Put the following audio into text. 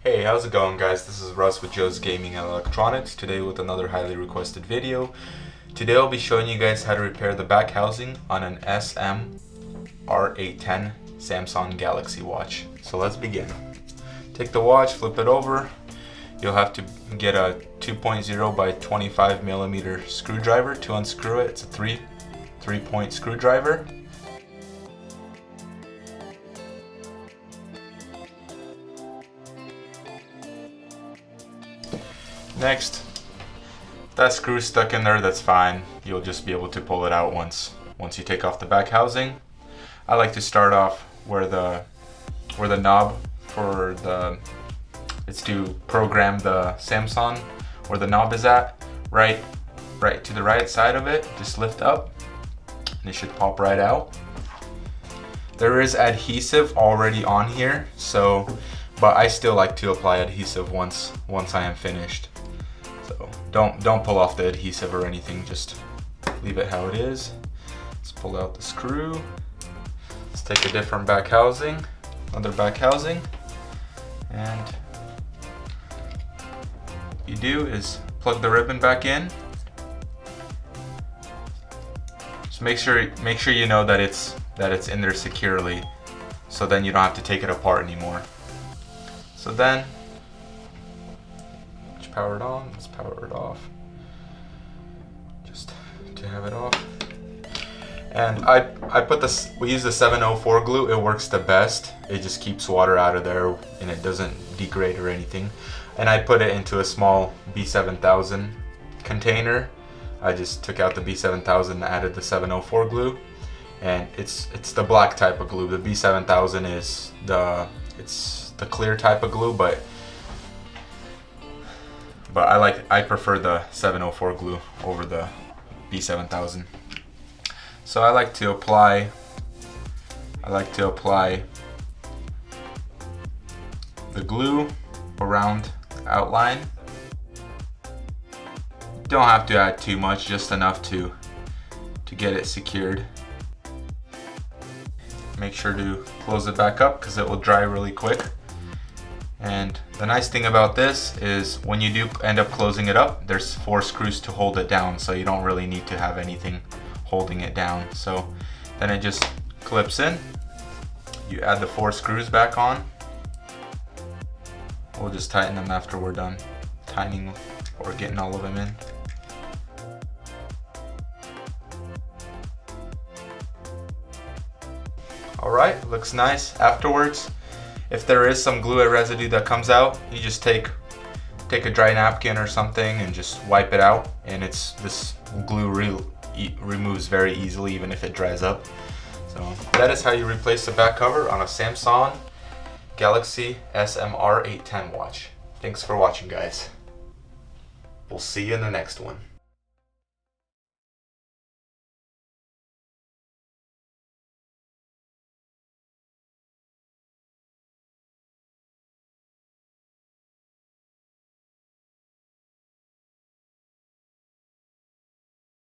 Hey, how's it going, guys? This is Russ with Joe's Gaming and Electronics, today with another highly requested video. Today I'll be showing you guys how to repair the back housing on an SM-R810 Samsung Galaxy watch. So let's begin. Take the watch, flip it over. You'll have to get a 2.0 by 25 millimeter screwdriver to unscrew it. It's a three-point screwdriver. Next, if that screw's stuck in there, that's fine. You'll just be able to pull it out once you take off the back housing. I like to start off where the knob for it's to program the Samsung, where the knob is at, right to the right side of it. Just lift up and it should pop right out. There is adhesive already on here, but I still like to apply adhesive once I am finished. So don't pull off the adhesive or anything, just leave it how it is. Let's pull out the screw. Let's take a different back housing, another back housing, and what you do is plug the ribbon back in. Just make sure you know that it's in there securely, so then you don't have to take it apart anymore. So then, let's power it on, let's power it off, just to have it off. And we use the 704 glue. It works the best. It just keeps water out of there and it doesn't degrade or anything. And I put it into a small B7000 container. I just took out the B7000 and added the 704 glue. And it's the black type of glue. The B7000 is the clear type of glue, but I prefer the 704 glue over the B7000. So I like to apply the glue around the outline. Don't have to add too much, just enough to get it secured. Make sure to close it back up because it will dry really quick. And the nice thing about this is when you do end up closing it up, there's 4 screws to hold it down, so you don't really need to have anything holding it down. So then it just clips in. You add the 4 screws back on. We'll just tighten them after we're done tightening or getting all of them in. Alright, looks nice. Afterwards, if there is some glue or residue that comes out, you just take a dry napkin or something and just wipe it out, and this glue removes very easily even if it dries up. So that is how you replace the back cover on a Samsung Galaxy SM-R810 watch. Thanks for watching, guys. We'll see you in the next one.